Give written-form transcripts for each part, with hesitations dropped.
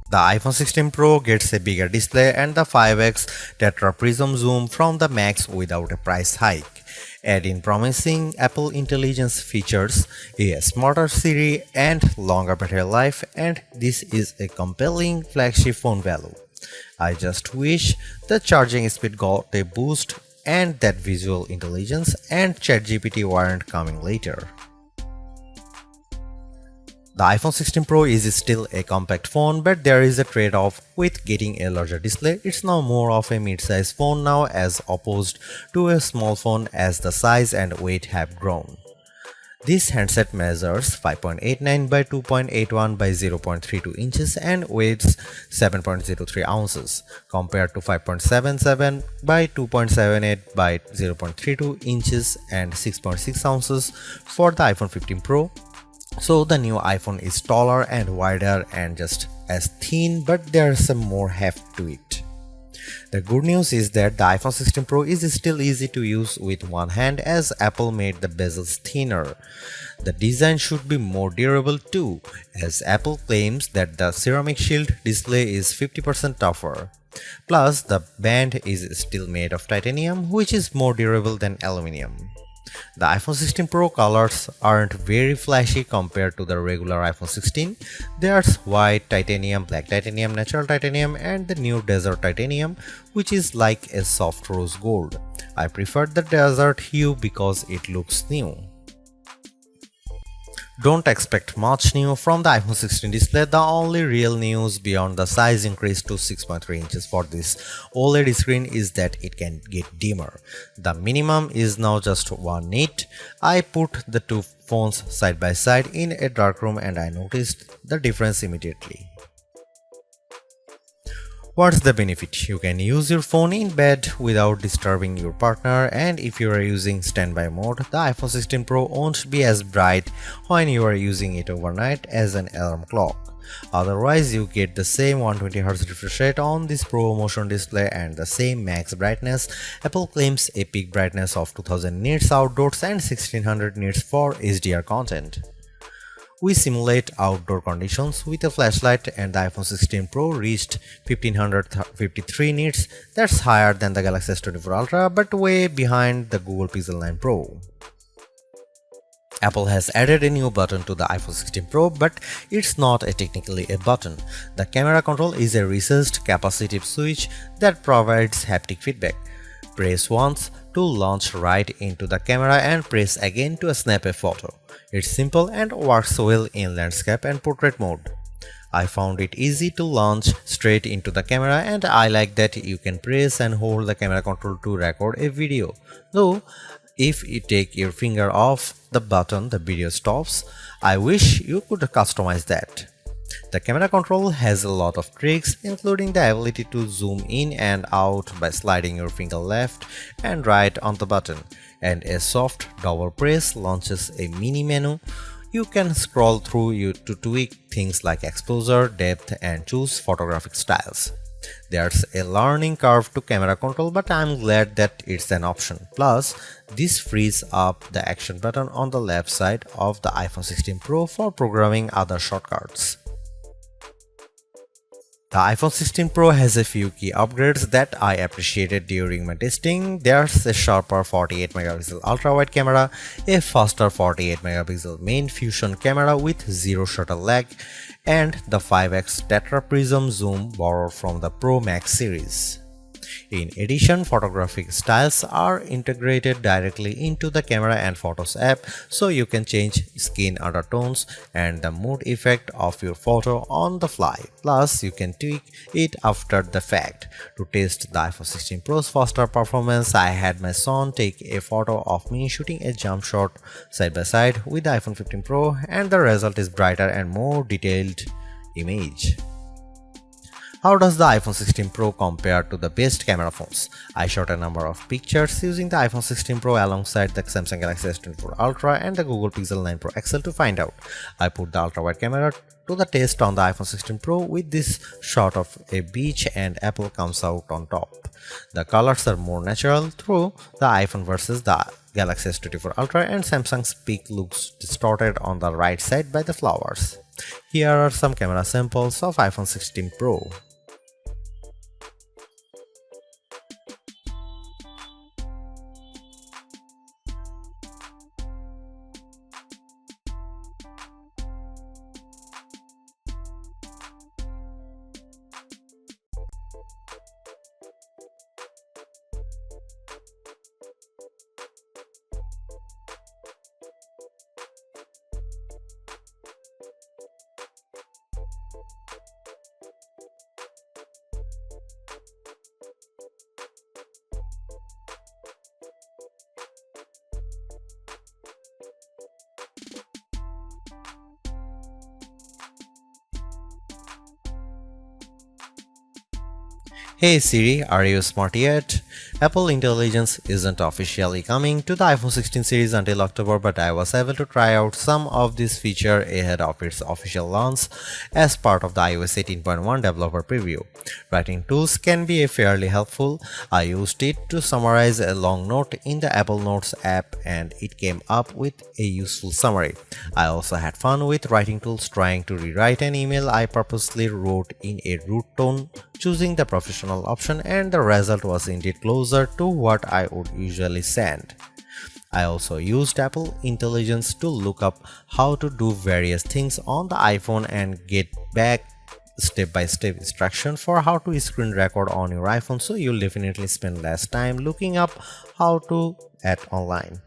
The iPhone 16 Pro gets a bigger display and the 5x tetra prism zoom from the Max without a price hike. Add in promising Apple Intelligence features, a smarter Siri and longer battery life, and this is a compelling flagship phone value. I just wish the charging speed got a boost and that visual intelligence and ChatGPT weren't coming later. The iPhone 16 Pro is still a compact phone, but there is a trade-off with getting a larger display. It's now more of a mid-size phone now as opposed to a small phone as the size and weight have grown. This handset measures 5.89 by 2.81 by 0.32 inches and weighs 7.03 ounces compared to 5.77 by 2.78 by 0.32 inches and 6.6 ounces for the iPhone 15 Pro. So the new iPhone is taller and wider and just as thin, but there's some more heft to it. The good news is that the iPhone 16 Pro is still easy to use with one hand as Apple made the bezels thinner. The design should be more durable too, as Apple claims that the ceramic shield display is 50% tougher. Plus, the band is still made of titanium, which is more durable than aluminum. The iPhone 16 Pro colors aren't very flashy compared to the regular iPhone 16. There's white titanium, black titanium, natural titanium, and the new desert titanium, which is like a soft rose gold. I prefer the desert hue because it looks new. Don't expect much new from the iPhone 16 display. The only real news beyond the size increase to 6.3 inches for this OLED screen is that it can get dimmer. The minimum is now just 1 nit. I put the two phones side by side in a dark room and I noticed the difference immediately. What's the benefit? You can use your phone in bed without disturbing your partner, and if you are using standby mode, the iPhone 16 Pro won't be as bright when you are using it overnight as an alarm clock. Otherwise, you get the same 120Hz refresh rate on this Pro Motion display and the same max brightness. Apple claims a peak brightness of 2000 nits outdoors and 1600 nits for HDR content. We simulate outdoor conditions with a flashlight and the iPhone 16 Pro reached 1553 nits. That's higher than the Galaxy S24 Ultra but way behind the Google Pixel 9 Pro. Apple has added a new button to the iPhone 16 Pro, but it's not technically a button. The camera control is a recessed capacitive switch that provides haptic feedback. Press once to launch right into the camera and press again to snap a photo. It's simple and works well in landscape and portrait mode. I found it easy to launch straight into the camera and I like that you can press and hold the camera control to record a video. Though, if you take your finger off the button, the video stops. I wish you could customize that. The camera control has a lot of tricks, including the ability to zoom in and out by sliding your finger left and right on the button, and a soft double press launches a mini menu. You can scroll through to tweak things like exposure, depth, and choose photographic styles. There's a learning curve to camera control, but I'm glad that it's an option. Plus, this frees up the action button on the left side of the iPhone 16 Pro for programming other shortcuts. The iPhone 16 Pro has a few key upgrades that I appreciated during my testing. There's a sharper 48MP ultra-wide camera, a faster 48MP main fusion camera with zero shutter lag, and the 5x tetra prism zoom borrowed from the Pro Max series. In addition, photographic styles are integrated directly into the Camera and Photos app, so you can change skin undertones and the mood effect of your photo on the fly. Plus, you can tweak it after the fact. To test the iPhone 16 Pro's faster performance, I had my son take a photo of me shooting a jump shot side by side with the iPhone 15 Pro, and the result is brighter and more detailed image. How does the iPhone 16 Pro compare to the best camera phones? I shot a number of pictures using the iPhone 16 Pro alongside the Samsung Galaxy S24 Ultra and the Google Pixel 9 Pro XL to find out. I put the ultra-wide camera to the test on the iPhone 16 Pro with this shot of a beach and Apple comes out on top. The colors are more natural through the iPhone versus the Galaxy S24 Ultra, and Samsung's peak looks distorted on the right side by the flowers. Here are some camera samples of iPhone 16 Pro. Hey Siri, are you smart yet? Apple Intelligence isn't officially coming to the iPhone 16 series until October, but I was able to try out some of this feature ahead of its official launch as part of the iOS 18.1 developer preview. Writing tools can be fairly helpful. I used it to summarize a long note in the Apple Notes app and it came up with a useful summary. I also had fun with writing tools trying to rewrite an email I purposely wrote in a rude tone, choosing the professional option, and the result was indeed closer to what I would usually send. I also used Apple Intelligence to look up how to do various things on the iPhone and get back step-by-step instruction for how to screen record on your iPhone, so you'll definitely spend less time looking up how to at online.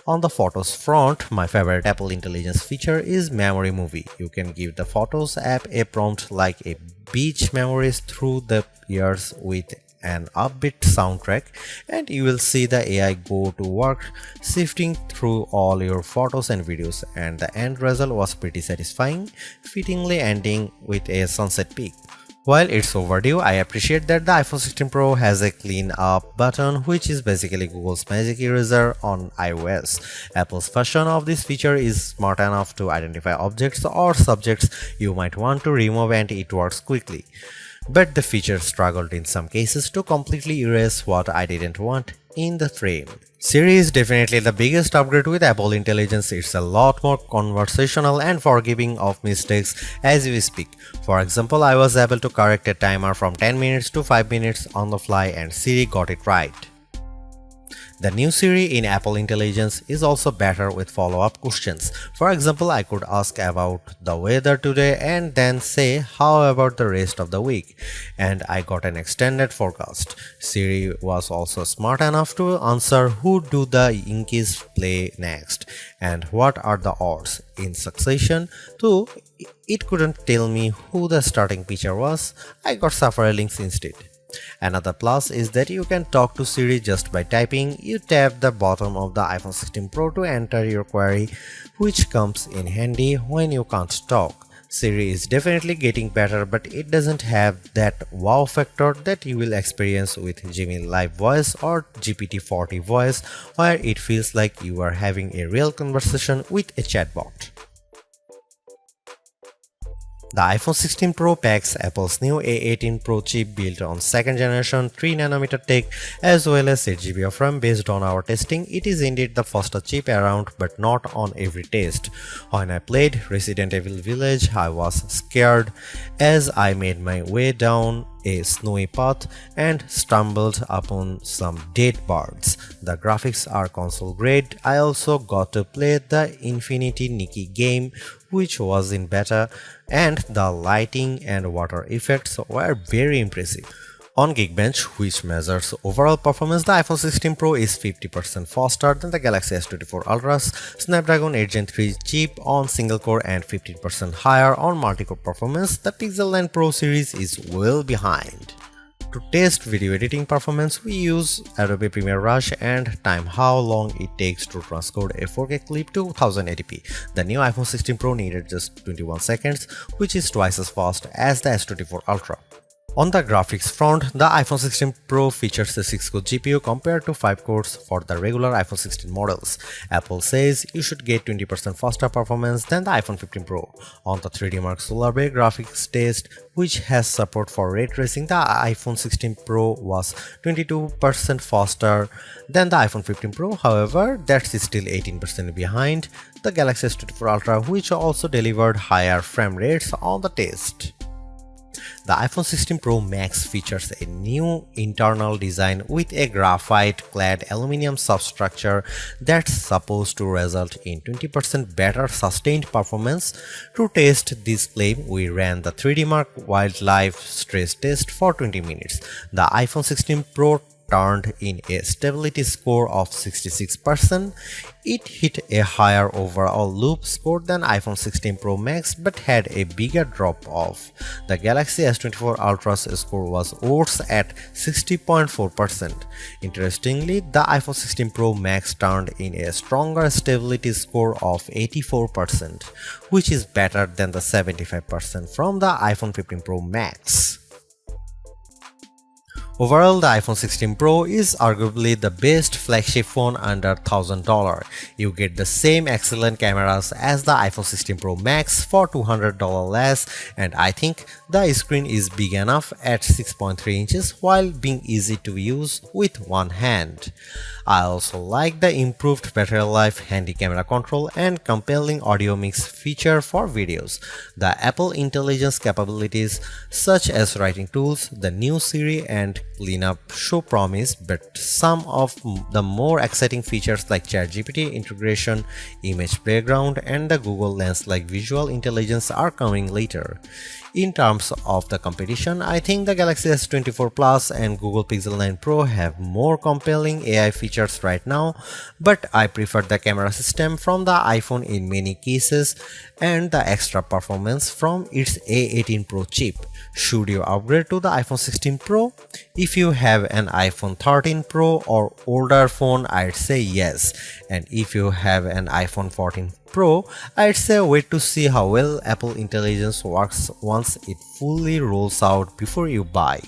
On the Photos front, my favorite Apple Intelligence feature is Memory Movie. You can give the Photos app a prompt like a beach memories through the years with an upbeat soundtrack, and you will see the AI go to work sifting through all your photos and videos, and the end result was pretty satisfying, fittingly ending with a sunset peak. While it's overdue, I appreciate that the iPhone 16 Pro has a clean up button, which is basically Google's magic eraser on iOS. Apple's version of this feature is smart enough to identify objects or subjects you might want to remove, and it works quickly. But the feature struggled in some cases to completely erase what I didn't want in the frame. Siri is definitely the biggest upgrade with Apple Intelligence. It's a lot more conversational and forgiving of mistakes as we speak. For example, I was able to correct a timer from 10 minutes to 5 minutes on the fly and Siri got it right. The new Siri in Apple Intelligence is also better with follow-up questions. For example, I could ask about the weather today and then say, how about the rest of the week? And I got an extended forecast. Siri was also smart enough to answer who do the Yankees play next and what are the odds in succession, though it couldn't tell me who the starting pitcher was. I got several links instead. Another plus is that you can talk to Siri just by typing. You tap the bottom of the iPhone 16 Pro to enter your query, which comes in handy when you can't talk. Siri is definitely getting better, but it doesn't have that wow factor that you will experience with Gemini Live Voice or GPT-40 Voice, where it feels like you are having a real conversation with a chatbot. The iPhone 16 Pro packs Apple's new A18 Pro chip built on 2nd generation 3nm tech as well as 8GB of RAM. Based on our testing, it is indeed the fastest chip around, but not on every test. When I played Resident Evil Village, I was scared as I made my way down a snowy path and stumbled upon some dead birds. The graphics are console grade. I also got to play the Infinity Nikki game, which was in beta, and the lighting and water effects were very impressive. On Geekbench, which measures overall performance, the iPhone 16 Pro is 50% faster than the Galaxy S24 Ultra's Snapdragon 8 Gen 3 chip on single core and 15% higher on multi-core performance. The Pixel 9 Pro series is well behind. To test video editing performance, we use Adobe Premiere Rush and time how long it takes to transcode a 4K clip to 1080p. The new iPhone 16 Pro needed just 21 seconds, which is twice as fast as the S24 Ultra. On the graphics front, the iPhone 16 Pro features a 6-core GPU compared to 5 cores for the regular iPhone 16 models. Apple says you should get 20% faster performance than the iPhone 15 Pro. On the 3D Mark Solar Bay graphics test, which has support for ray tracing, the iPhone 16 Pro was 22% faster than the iPhone 15 Pro. However, that's still 18% behind the Galaxy S24 Ultra, which also delivered higher frame rates on the test. The iPhone 16 Pro Max features a new internal design with a graphite-clad aluminum substructure that's supposed to result in 20% better sustained performance. To test this claim, we ran the 3D Mark Wildlife stress test for 20 minutes. The iPhone 16 Pro turned in a stability score of 66%. It hit a higher overall loop score than iPhone 16 Pro Max but had a bigger drop-off. The Galaxy S24 Ultra's score was worse at 60.4%. Interestingly, the iPhone 16 Pro Max turned in a stronger stability score of 84%, which is better than the 75% from the iPhone 15 Pro Max. Overall, the iPhone 16 Pro is arguably the best flagship phone under $1,000. You get the same excellent cameras as the iPhone 16 Pro Max for $200 less, and I think the screen is big enough at 6.3 inches while being easy to use with one hand. I also like the improved battery life, handy camera control, and compelling audio mix feature for videos. The Apple Intelligence capabilities such as writing tools, the new Siri, and cleanup show promise, but some of the more exciting features like ChatGPT integration, image playground, and the Google Lens like visual intelligence are coming later. In terms of the competition, I think the Galaxy S24 Plus and Google Pixel 9 Pro have more compelling AI features right now, but I prefer the camera system from the iPhone in many cases and the extra performance from its A18 Pro chip. Should you upgrade to the iPhone 16 Pro? If you have an iPhone 13 Pro or older phone, I'd say yes. And if you have an iPhone 14 Pro, I'd say wait to see how well Apple Intelligence works once it fully rolls out before you buy.